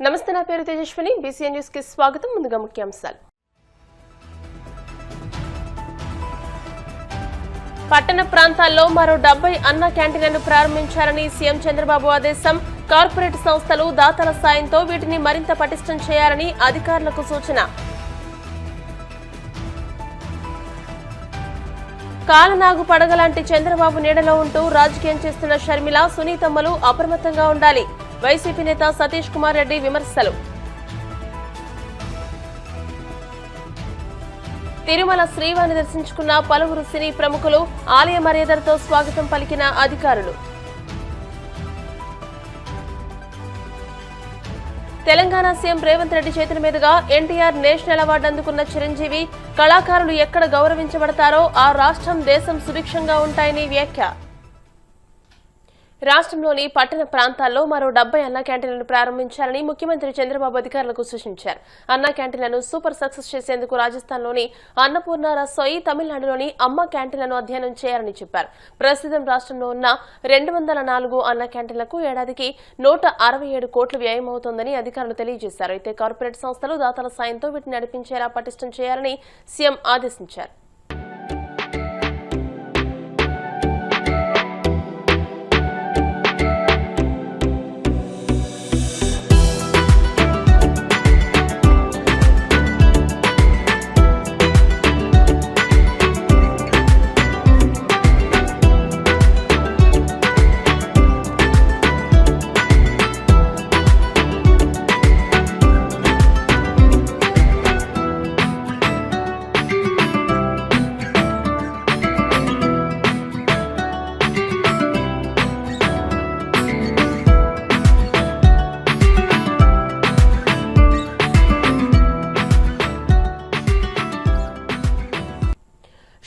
నమస్తే, నా పేరు తేజస్విని. బీసీఎన్ న్యూస్ కి స్వాగతం. ముందుగా ముఖ్యాంశాలు. పట్టణ ప్రాంతాల్లో మరో 70 అన్న క్యాంటీన్లను ప్రారంభించాలని సీఎం చంద్రబాబు ఆదేశం. కార్పొరేట్ సంస్థలు దాతల సాయంతో వీటిని మరింత పటిష్టం చేయాలని అధికారులకు సూచన. కాలనాగు పడగలాంటి చంద్రబాబు నీడలో ఉంటూ రాజకీయం చేస్తున్న షర్మిల, సునీతమ్మలు అప్రమత్తంగా ఉండాలి. వైసీపీ నేత సతీష్ కుమార్ రెడ్డి విమర్శలు. తిరుమల శ్రీవారిని దర్శించుకున్న పలువురు సినీ ప్రముఖులు, ఆలయ మర్యాదలతో స్వాగతం పలికిన అధికారులు. తెలంగాణ సీఎం రేవంత్ రెడ్డి చేతుల మీదుగా ఎన్టీఆర్ నేషనల్ అవార్డు అందుకున్న చిరంజీవి, కళాకారులు ఎక్కడ గౌరవించబడతారో ఆ రాష్ట్రం, దేశం సుభిక్షంగా ఉంటాయని వ్యాఖ్య. రాష్ట్రంలోని పట్టణ ప్రాంతాల్లో మరో 70 అన్నా క్యాంటీన్లను ప్రారంభించాలని ముఖ్యమంత్రి చంద్రబాబు అధికారులకు సూచించారు. అన్నా క్యాంటీన్లను సూపర్ సక్సెస్ చేసేందుకు రాజస్థాన్లోని అన్నపూర్ణ రసోయి, తమిళనాడులోని అమ్మ క్యాంటీన్లను అధ్యయనం చేయాలని చెప్పారు. ప్రస్తుతం రాష్ట్రంలో ఉన్న 204 అన్నా క్యాంటీన్లకు ఏడాదికి 167 కోట్లు వ్యయమవుతోందని అధికారులు తెలియజేశారు. అయితే కార్పొరేట్ సంస్థలు దాతల సాయంతో వీటిని నడిపించేలా పటిష్టం చేయాలని సీఎం ఆదేశించారు.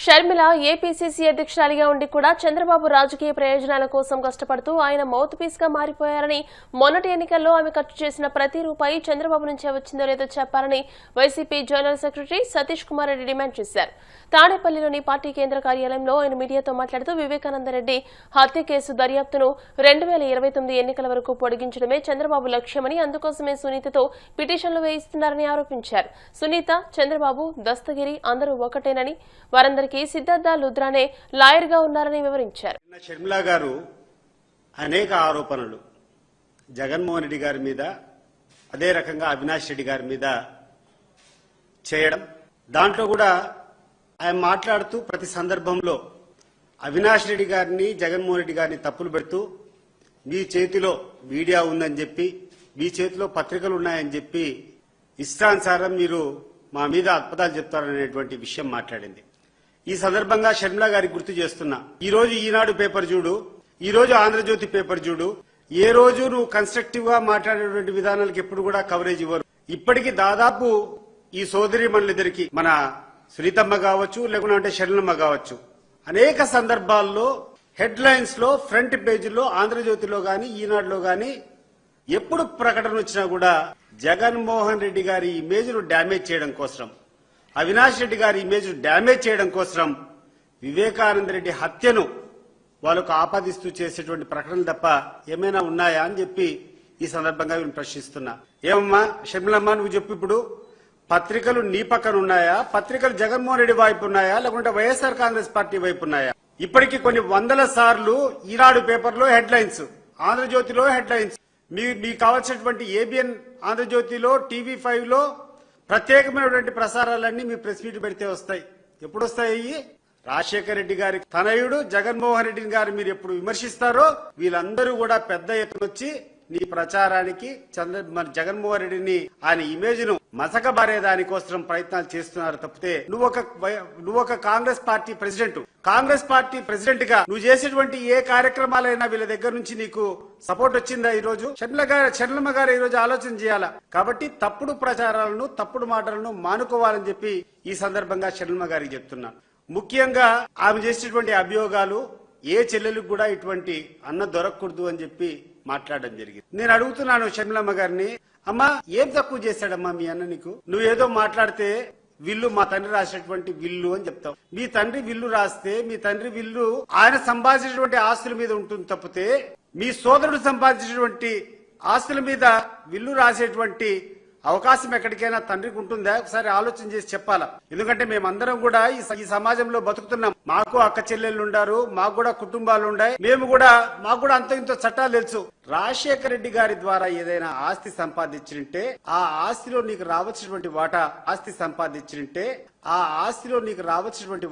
షర్మిల ఏపీసీసీ అధ్యక్షురాలిగా ఉండి కూడా చంద్రబాబు రాజకీయ ప్రయోజనాల కోసం కష్టపడుతూ ఆయన మౌత్ పీస్ గా మారిపోయారని, మొన్నటి ఎన్నికల్లో ఆమె ఖర్చు చేసిన ప్రతి రూపాయి చంద్రబాబు నుంచే వచ్చిందో లేదో చెప్పాలని YCP general secretary Satish Kumar Reddy demand చేశారు. తాడేపల్లిలోని పార్టీ కేంద్ర కార్యాలయంలో ఆయన మీడియాతో మాట్లాడుతూ వివేకానందరెడ్డి హత్య కేసు దర్యాప్తును 2029 ఎన్నికల వరకు పొడిగించడమే చంద్రబాబు లక్ష్యమని, అందుకోసమే సునీతతో పిటిషన్లు వేయిస్తున్నారని ఆరోపించారు. సునీత, చంద్రబాబు, దస్తగిరి అందరూ ఒకటేనని, వారందరికీ సిద్ధార్థ లుద్రానే లాయర్ గా ఉన్నారని వివరించారు. షర్మిల గారు అనేక ఆరోపణలు జగన్మోహన్ రెడ్డి గారి మీద, అదే రకంగా అవినాష్ రెడ్డి గారి మీద చేయడం, దాంట్లో కూడా ఆయన మాట్లాడుతూ ప్రతి సందర్భంలో అవినాష్ రెడ్డి గారిని, జగన్మోహన్ రెడ్డి గారిని తప్పులు పెడుతూ మీ చేతిలో మీడియా ఉందని చెప్పి, మీ చేతిలో పత్రికలు ఉన్నాయని చెప్పి ఇష్టానుసారం మీరు మా మీద అద్భుతాలు చెప్తారనేటువంటి విషయం మాట్లాడింది. ఈ సందర్భంగా షర్మిల గారికి గుర్తు చేస్తున్నా, ఈ రోజు ఈనాడు పేపర్ చూడు, ఈ రోజు ఆంధ్రజ్యోతి పేపర్ చూడు, ఏ రోజు నువ్వు కన్స్ట్రక్టివ్ గా మాట్లాడేటువంటి విధానాలకు ఎప్పుడు కూడా కవరేజ్ ఇవ్వరు. ఇప్పటికీ దాదాపు ఈ సోదరి మనులిద్దరికి, మన సునీతమ్మ కావచ్చు, లేకుంటే షర్మిలమ్మ కావచ్చు, అనేక సందర్భాల్లో హెడ్ లైన్స్ లో, ఫ్రంట్ పేజీలో, ఆంధ్రజ్యోతిలో గాని, ఈనాడులో గాని ఎప్పుడు ప్రకటన వచ్చినా కూడా జగన్మోహన్ రెడ్డి గారి ఇమేజ్ ను డ్యామేజ్ చేయడం కోసం, అవినాష్ రెడ్డి గారి ఇమేజ్ డ్యామేజ్ చేయడం కోసం వివేకానంద రెడ్డి హత్యను వాళ్ళకు ఆపాదిస్తూ చేసేటువంటి ప్రకటనలు తప్ప ఏమైనా ఉన్నాయా అని చెప్పి ఈ సందర్భంగా నేను ప్రశ్నిస్తున్నా. ఏమమ్మా షర్మిలమ్మ, నువ్వు చెప్పు, ఇప్పుడు పత్రికలు నీ పక్కన ఉన్నాయా, పత్రికలు జగన్మోహన్ రెడ్డి వైపు ఉన్నాయా, లేకుంటే వైఎస్ఆర్ కాంగ్రెస్ పార్టీ వైపు ఉన్నాయా? ఇప్పటికీ కొన్ని వందల సార్లు ఈనాడు పేపర్లో హెడ్ లైన్స్, ఆంధ్రజ్యోతిలో హెడ్ లైన్స్, మీకు కావాల్సినటువంటి ఏబిఎన్ ఆంధ్రజ్యోతిలో, TV5 లో ప్రత్యేకమైనటువంటి ప్రసారాలన్నీ మీ ప్రెస్ మీట్ పెడితే వస్తాయి. ఎప్పుడు వస్తాయి? రాజశేఖర రెడ్డి గారి తనయుడు జగన్మోహన్ రెడ్డి గారు మీరు ఎప్పుడు విమర్శిస్తారో వీళ్ళందరూ కూడా పెద్ద ఎత్తున వచ్చి నీ ప్రచారానికి జగన్మోహన్ రెడ్డిని, ఆయన ఇమేజ్ ను మసకబారే దానికోసం ప్రయత్నాలు చేస్తున్నారు తప్పితే, నువ్వు ఒక కాంగ్రెస్ పార్టీ ప్రెసిడెంట్ గా నువ్వు చేసేటువంటి ఏ కార్యక్రమాలైనా వీళ్ళ దగ్గర నుంచి నీకు సపోర్ట్ వచ్చిందా? ఈ రోజు షర్మిలమ్మ గారు ఈ రోజు ఆలోచన చేయాలా. కాబట్టి తప్పుడు ప్రచారాలను, తప్పుడు మాటలను మానుకోవాలని చెప్పి ఈ సందర్భంగా షర్మిలమ్మ గారికి చెప్తున్నాను. ముఖ్యంగా ఆమె చేసేటువంటి అభియోగాలు ఏ చెల్లెలకు కూడా ఇటువంటి అన్న దొరకకూడదు అని చెప్పి మాట్లాడడం జరిగింది. నేను అడుగుతున్నాను షర్మిలమ్మ గారిని, అమ్మా ఏం తక్కువ చేశాడమ్మా మీ అన్న నీకు? నువ్వేదో మాట్లాడితే విల్లు మా తండ్రి రాసినటువంటి విల్లు అని చెప్తావు. మీ తండ్రి విల్లు రాస్తే మీ తండ్రి విల్లు ఆయన సంపాదించినటువంటి ఆస్తుల మీద ఉంటుంది తప్పితే, మీ సోదరుడు సంపాదించినటువంటి ఆస్తుల మీద విల్లు రాసేటువంటి అవకాశం ఎక్కడికైనా తండ్రికి ఉంటుందా? ఒకసారి ఆలోచన చేసి చెప్పాలా. ఎందుకంటే మేమందరం కూడా ఈ సమాజంలో బతుకుతున్నాం. మాకు అక్క చెల్లెళ్ళు ఉండారు, మాకు కూడా కుటుంబాలు ఉన్నాయి, మాకు కూడా అంత ఇంత చట్టాలు తెలుసు. రాజశేఖర రెడ్డి గారి ద్వారా ఏదైనా ఆస్తి సంపాదించింటే ఆ ఆస్తిలో నీకు రావాల్సినటువంటి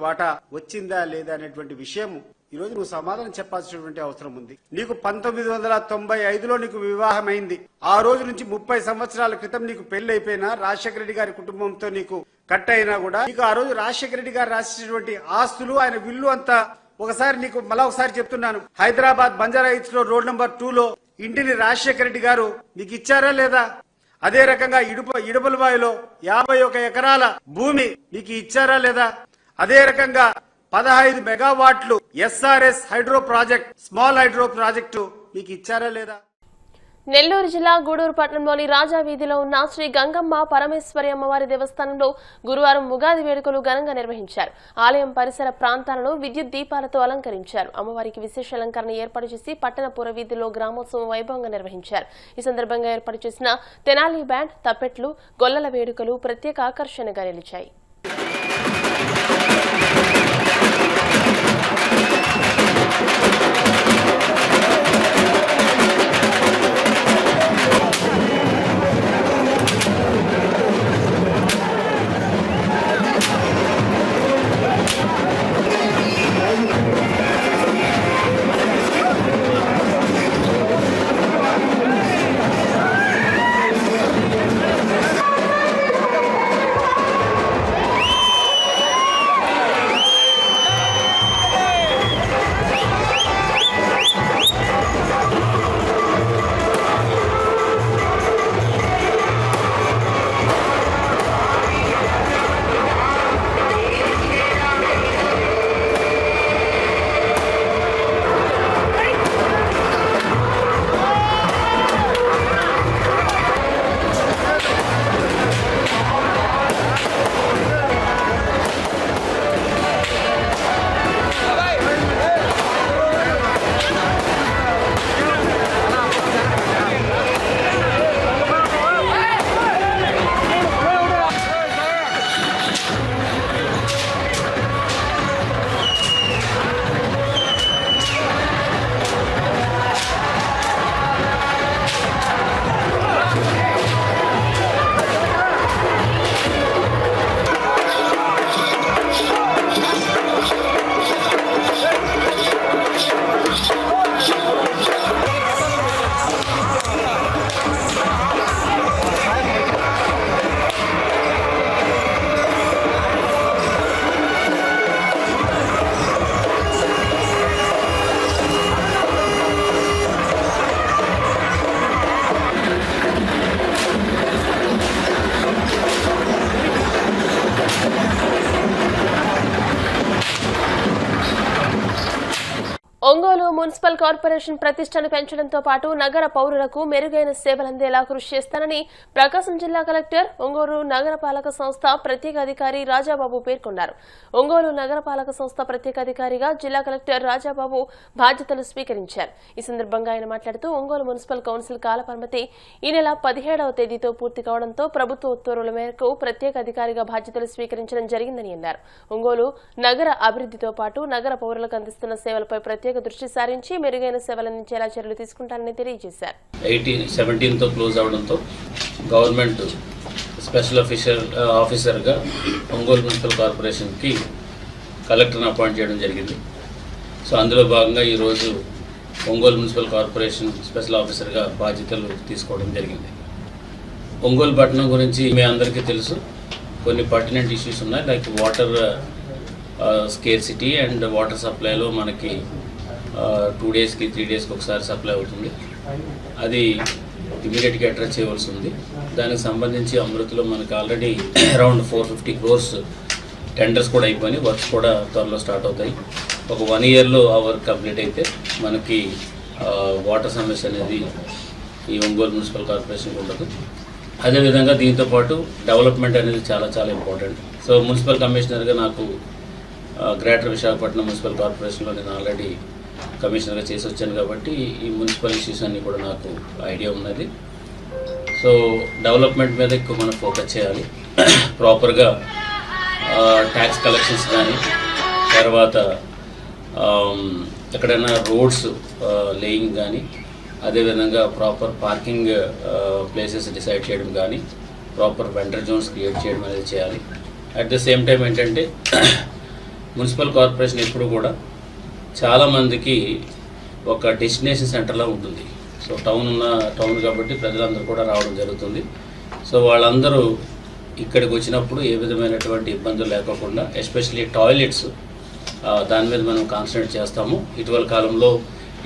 వాటా వచ్చిందా లేదా అనేటువంటి విషయం ఈ రోజు నువ్వు సమాధానం చెప్పాల్సినటువంటి అవసరం ఉంది. నీకు 1995లో నీకు వివాహం అయింది. ఆ రోజు నుంచి 30 సంవత్సరాల క్రితం నీకు పెళ్లి అయిపోయినా రాజశేఖర రెడ్డి గారి కుటుంబంతో నీకు కట్ అయినా కూడా నీకు ఆ రోజు రాజశేఖర రెడ్డి గారు రాసినటువంటి ఆస్తులు ఆయన విల్లు అంతా ఒకసారి నీకు మళ్ళా ఒకసారి చెప్తున్నాను. హైదరాబాద్ బంజారా హిల్స్ లో రోడ్ నెంబర్ 2లో ఇంటిని రాజశేఖర రెడ్డి గారు మీకు ఇచ్చారా లేదా? అదే రకంగా ఇడుపలబాయిలో 51 ఎకరాల భూమి మీకు ఇచ్చారా లేదా? అదే రకంగా 15 మెగావాట్లు SRS hydro project, small hydro project మీకు ఇచ్చారా లేదా? నెల్లూరు జిల్లా గూడూరు పట్టణంలోని రాజా వీధిలో ఉన్న శ్రీ గంగమ్మ పరమేశ్వరి అమ్మవారి దేవస్థానంలో గురువారం ఉగాది వేడుకలు ఘనంగా నిర్వహించారు. ఆలయం పరిసర ప్రాంతాలను విద్యుత్ దీపాలతో అలంకరించారు. అమ్మవారికి విశేష అలంకరణ ఏర్పాటు చేసి పట్టణ పురవీధిలో గ్రామోత్సవం వైభవంగా నిర్వహించారు. ఈ సందర్భంగా ఏర్పాటు చేసిన తెనాలి బ్యాండ్, తప్పెట్లు, గొల్లల వేడుకలు ప్రత్యేక ఆకర్షణగా నిలిచాయి. ఒంగోలు మున్సిపల్ కార్పొరేషన్ ప్రతిష్టను పెంచడంతో పాటు నగర పౌరులకు మెరుగైన సేవలందేలా కృషి చేస్తానని ప్రకాశం జిల్లా కలెక్టర్, ఒంగోలు నగరపాలక సంస్థ ప్రత్యేక అధికారి రాజాబాబు పేర్కొన్నారు. ఒంగోలు నగరపాలక సంస్థ ప్రత్యేక అధికారిగా జిల్లా కలెక్టర్ రాజాబాబు బాధ్యతలు స్వీకరించారు. ఈ సందర్భంగా ఆయన మాట్లాడుతూ ఒంగోలు మున్సిపల్ కౌన్సిల్ కాలపరిమితి ఈ నెల 17వ తేదీతో పూర్తి కావడంతో ప్రభుత్వ ఉత్తర్వుల మేరకు ప్రత్యేక అధికారిగా బాధ్యతలు స్వీకరించడం జరిగిందని అన్నారు. ఒంగోలు నగర అభివృద్ధితో పాటు నగర పౌరులకు అందిస్తున్న సేవలపై ప్రత్యేక దృష్టి సారించి మెరుగైన సేవలందించేలా చర్యలు తీసుకుంటారని తెలియజేశారు. 17తో క్లోజ్ అవడంతో గవర్నమెంట్ స్పెషల్ ఆఫీసర్గా ఒంగోలు మున్సిపల్ కార్పొరేషన్కి కలెక్టర్ని అపాయింట్ చేయడం జరిగింది. సో అందులో భాగంగా ఈరోజు ఒంగోలు మున్సిపల్ కార్పొరేషన్ స్పెషల్ ఆఫీసర్గా బాధ్యతలు తీసుకోవడం జరిగింది. ఒంగోలు పట్టణం గురించి మీ అందరికీ తెలుసు. కొన్ని పర్టినెంట్ ఇష్యూస్ ఉన్నాయి, like water scarcity and water సప్లైలో మనకి 2 డేస్కి 3 డేస్కి ఒకసారి సప్లై అవుతుంది. అది ఇమీడియట్గా అడ్రస్ చేయవలసి ఉంది. దానికి సంబంధించి అమృతిలో మనకి ఆల్రెడీ అరౌండ్ 450 crores టెండర్స్ కూడా అయిపోయి వర్క్స్ కూడా త్వరలో స్టార్ట్ అవుతాయి. ఒక 1 yearలో ఆ వర్క్ కంప్లీట్ అయితే మనకి వాటర్ సమస్య అనేది ఈ ఒంగోలు మున్సిపల్ కార్పొరేషన్కి ఉండదు. అదేవిధంగా దీంతోపాటు డెవలప్మెంట్ అనేది చాలా చాలా ఇంపార్టెంట్. సో మున్సిపల్ కమిషనర్గా నాకు గ్రేటర్ విశాఖపట్నం మున్సిపల్ కార్పొరేషన్లో నేను ఆల్రెడీ కమిషనర్గా చేసి వచ్చాను కాబట్టి ఈ మున్సిపల్ ఇష్యూస్ అన్నీ కూడా నాకు ఐడియా ఉన్నది. సో డెవలప్మెంట్ మీద ఎక్కువ మనం ఫోకస్ చేయాలి. ప్రాపర్గా ట్యాక్స్ కలెక్షన్స్ కానీ, తర్వాత ఎక్కడైనా రోడ్స్ లేయింగ్ కానీ, అదేవిధంగా ప్రాపర్ పార్కింగ్ ప్లేసెస్ డిసైడ్ చేయడం కానీ, ప్రాపర్ వెండర్ జోన్స్ క్రియేట్ చేయడం అనేది చేయాలి. అట్ ద సేమ్ టైం ఏంటంటే మున్సిపల్ కార్పొరేషన్ ఎప్పుడు కూడా చాలామందికి ఒక డెస్టినేషన్ సెంటర్లా ఉంటుంది. సో టౌన్ కాబట్టి ప్రజలందరూ కూడా రావడం జరుగుతుంది. సో వాళ్ళందరూ ఇక్కడికి వచ్చినప్పుడు ఏ విధమైనటువంటి ఇబ్బందులు లేకోకుండా, ఎస్పెషల్లీ టాయిలెట్స్, దాని మీద మనం కాన్సన్ట్రేట్ చేస్తాము. ఇటీవల కాలంలో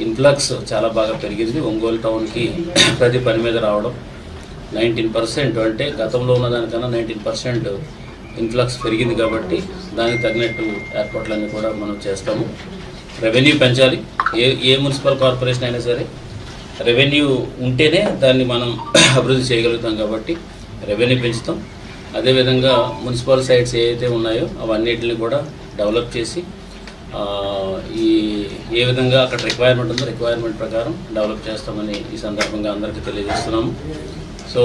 ఇన్ఫ్లక్స్ చాలా బాగా పెరిగింది. ఒంగోలు టౌన్కి ప్రతి పని మీద రావడం 19%, అంటే గతంలో ఉన్నదానికన్నా 19% ఇన్ఫ్లక్స్ పెరిగింది. కాబట్టి దానికి తగినట్టు ఏర్పాట్లన్నీ కూడా మనం చేస్తాము. రెవెన్యూ పెంచాలి. ఏ మున్సిపల్ కార్పొరేషన్ అయినా సరే రెవెన్యూ ఉంటేనే దాన్ని మనం అభివృద్ధి చేయగలుగుతాం. కాబట్టి రెవెన్యూ పెంచుతాం. అదేవిధంగా మున్సిపల్ సైట్స్ ఏవైతే ఉన్నాయో అవన్నిటిని కూడా డెవలప్ చేసి ఏ విధంగా అక్కడ రిక్వైర్మెంట్ ఉందో రిక్వైర్మెంట్ ప్రకారం డెవలప్ చేస్తామని ఈ సందర్భంగా అందరికీ తెలియజేస్తున్నాము. సో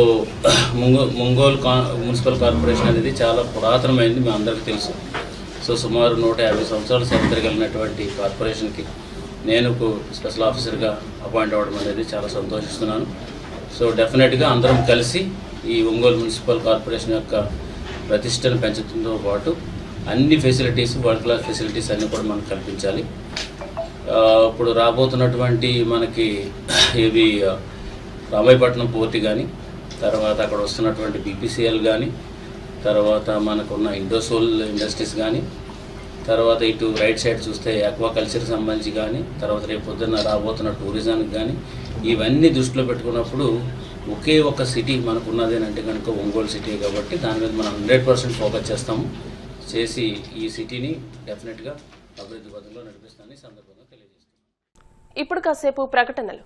ఒంగోలు మున్సిపల్ కార్పొరేషన్ అనేది చాలా పురాతనమైనది, మీ అందరికీ తెలుసు. సో సుమారు 150 సంవత్సరాల చరిత్ర కలిగినటువంటి కార్పొరేషన్కి నేను స్పెషల్ ఆఫీసర్గా అపాయింట్ అవ్వడం అనేది చాలా సంతోషిస్తున్నాను. సో డెఫినెట్గా అందరం కలిసి ఈ ఒంగోలు మున్సిపల్ కార్పొరేషన్ యొక్క ప్రతిష్టను పెంచడంతో పాటు అన్ని ఫెసిలిటీస్, వరల్డ్ క్లాస్ ఫెసిలిటీస్ అన్నీ కూడా మనకు కల్పించాలి. ఇప్పుడు రాబోతున్నటువంటి మనకి ఏవి రామాయపట్నం పోర్ట్ కానీ, తర్వాత అక్కడ వస్తున్నటువంటి BPCL కానీ, తర్వాత మనకున్న ఇండోసోల్ ఇండస్ట్రీస్ కానీ, తర్వాత ఇటు రైట్ సైడ్ చూస్తే ఆక్వాకల్చర్కి సంబంధించి కానీ, తర్వాత రేపు పొద్దున్న రాబోతున్న టూరిజానికి కానీ, ఇవన్నీ దృష్టిలో పెట్టుకున్నప్పుడు ఒకే ఒక సిటీ మనకు ఉన్నదేనంటే కనుక ఒంగోలు సిటీ. కాబట్టి దాని మీద మనం 100% ఫోకస్ చేసి ఈ సిటీని డెఫినెట్గా అభివృద్ధి పథంలో నడిపిస్తానని సందర్భంగా తెలియజేస్తాం. ఇప్పుడు కాసేపు ప్రకటనలు.